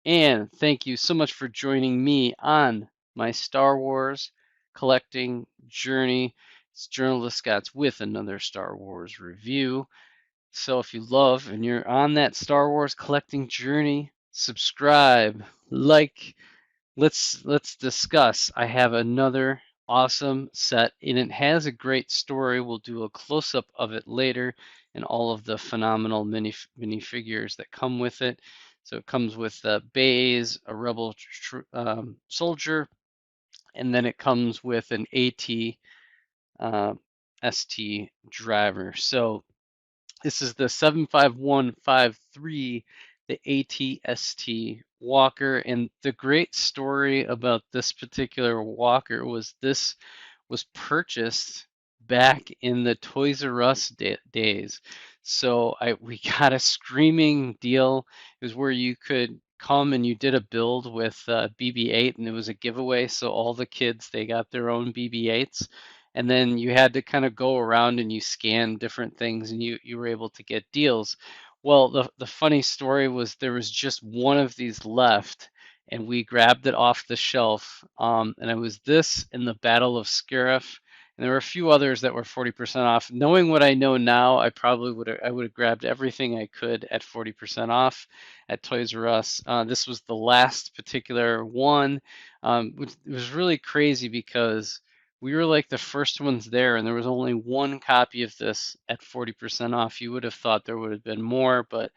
And thank you so much for joining me on my Star Wars collecting journey. It's Journalist Scott's with another Star Wars review. So if you love and you're on that Star Wars collecting journey, subscribe, like, let's discuss. I have another awesome set and it has a great story. We'll do a close-up of it later and all of the phenomenal minifigures that come with it. So it comes with a Baze, a rebel soldier, and then it comes with an AT ST driver. So this is the 75153, the ATST walker. And the great story about this particular walker was this was purchased back in the Toys R Us days. So we got a screaming deal. It was where you could come and you did a build with BB-8 and it was a giveaway. So all the kids, they got their own BB-8s. And then you had to kind of go around and you scan different things and you were able to get deals. Well, the funny story was there was just one of these left and we grabbed it off the shelf. And it was this in the Battle of Scarif, and there were a few others that were 40% off. Knowing what I know now, I would have grabbed everything I could at 40% off at Toys R Us. This was the last particular one, which was really crazy because we were like the first ones there, and there was only one copy of this at 40% off. You would have thought there would have been more, but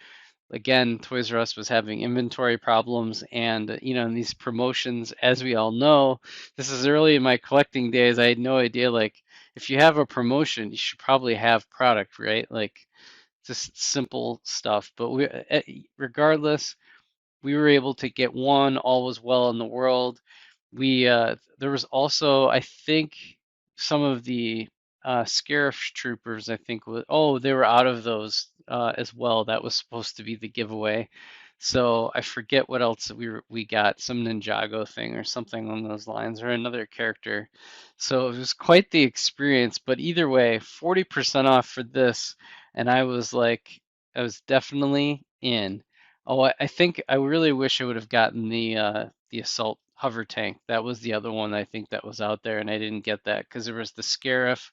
again, Toys R Us was having inventory problems, and in these promotions, as we all know, this is early in my collecting days. I had no idea, like, if you have a promotion, you should probably have product, right? Like, just simple stuff. But regardless, we were able to get one. All was well in the world. There was also, I think, some of the Scarif troopers, I think, they were out of those as well. That was supposed to be the giveaway. So I forget what else we got, some Ninjago thing or something along those lines, or another character. So it was quite the experience. But either way, 40% off for this, and I was like, I was definitely in. Oh, I think I really wish I would have gotten the assault hover tank. That was the other one I think that was out there, and I didn't get that because there was the Scarif,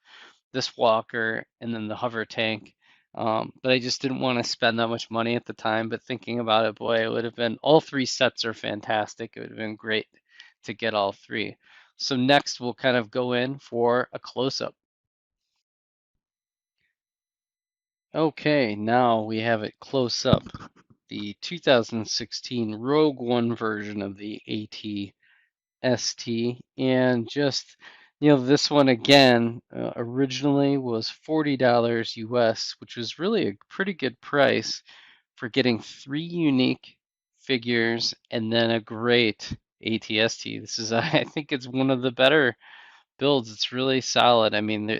this walker, and then the hover tank. But I just didn't want to spend that much money at the time. But thinking about it, boy, it would have been all three sets are fantastic. It would have been great to get all three. So next we'll kind of go in for a close-up. Okay, now we have it close up. The 2016 Rogue One version of the AT-ST, and just this one again originally was $40 US, which was really a pretty good price for getting three unique figures and then a great AT-ST. This is I think it's one of the better builds. It's really solid. I mean,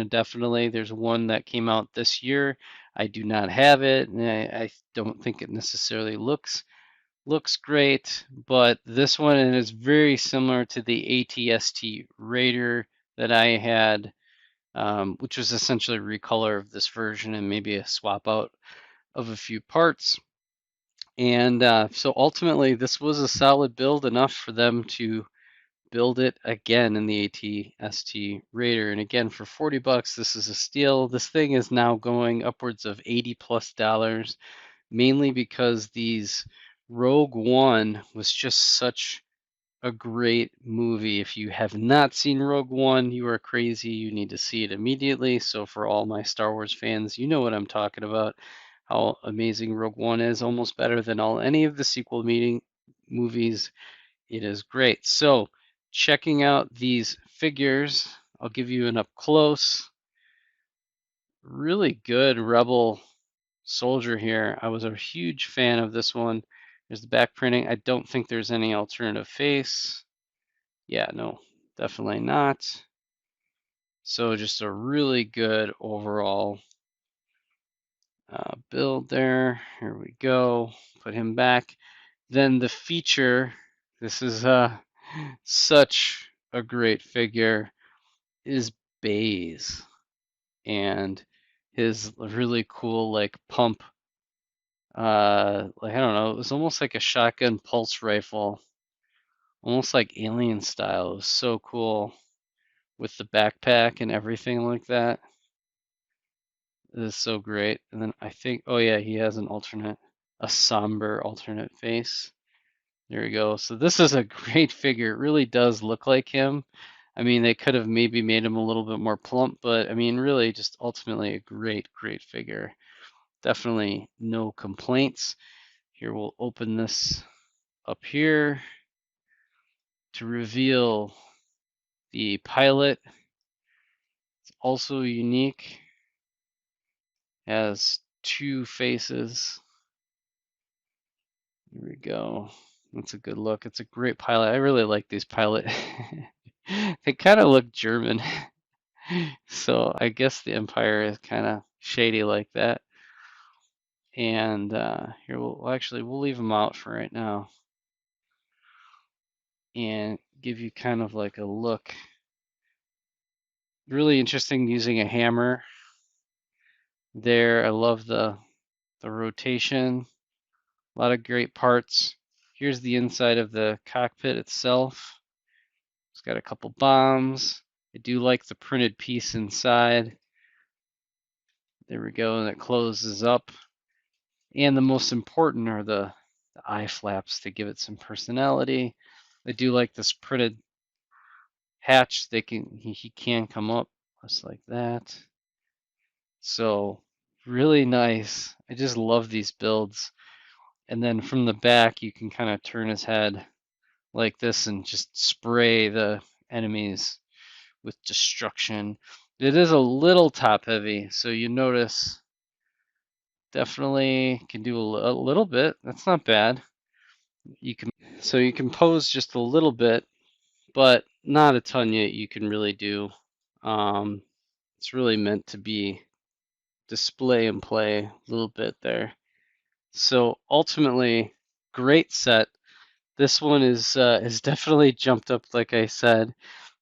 definitely there's one that came out this year. I do not have it, and I don't think it necessarily looks great, but this one is very similar to the AT-ST Raider that I had, which was essentially a recolor of this version and maybe a swap out of a few parts. And so ultimately, this was a solid build enough for them to build it again in the AT-ST Raider. And again, for 40 bucks, this is a steal. This thing is now going upwards of $80+, mainly because these Rogue One was just such a great movie. If you have not seen Rogue One, you are crazy. You need to see it immediately. So for all my Star Wars fans, you know what I'm talking about. How amazing Rogue One is, almost better than any of the sequel movies. It is great. So, checking out these figures, I'll give you an up close. Really good Rebel soldier here. I was a huge fan of this one. There's the back printing. I don't think there's any alternative face. Yeah, no, definitely not. So, just a really good overall build there. Here we go. Put him back. Then the feature. This is such a great figure. Is Baze and his really cool like pump like I don't know, it was almost like a shotgun pulse rifle, almost like alien style. It was so cool with the backpack and everything like that. It is so great. And then I think, oh yeah, he has a somber alternate face. There we go. So this is a great figure. It really does look like him. I mean, they could have maybe made him a little bit more plump, but I mean, really just ultimately a great figure. Definitely no complaints. Here, we'll open this up here to reveal the pilot. It's also unique, has two faces. There we go. That's a good look. It's a great pilot. I really like these pilot. They kind of look German. So I guess the Empire is kind of shady like that. And here we'll leave them out for right now and give you kind of like a look. Really interesting using a hammer there. I love the rotation. A lot of great parts. Here's the inside of the cockpit itself. It's got a couple bombs. I do like the printed piece inside. There we go, and it closes up. And the most important are the eye flaps to give it some personality. I do like this printed hatch. He can come up just like that. So really nice. I just love these builds. And then from the back, you can kind of turn his head like this and just spray the enemies with destruction. It is a little top heavy, so you notice definitely can do a little bit. That's not bad. You can pose just a little bit, but not a ton yet you can really do. Um, it's really meant to be display and play a little bit there. So ultimately, great set. This one is definitely jumped up, like I said.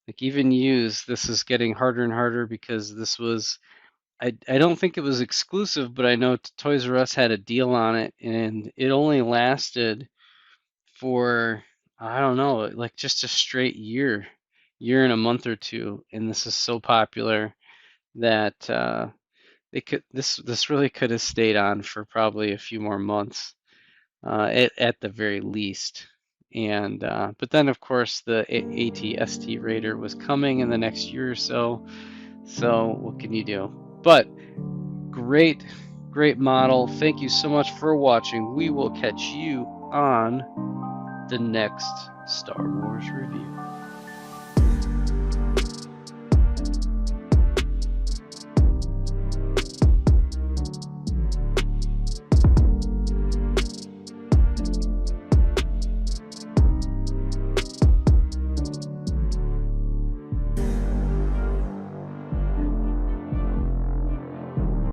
Like even used, this is getting harder and harder because this was I don't think it was exclusive, but I know Toys R Us had a deal on it, and it only lasted for I don't know, like just a straight year and a month or two, and this is so popular that this really could have stayed on for probably a few more months, at the very least. And but then of course the AT-ST Raider was coming in the next year or so. So what can you do? But great, great model. Thank you so much for watching. We will catch you on the next Star Wars review.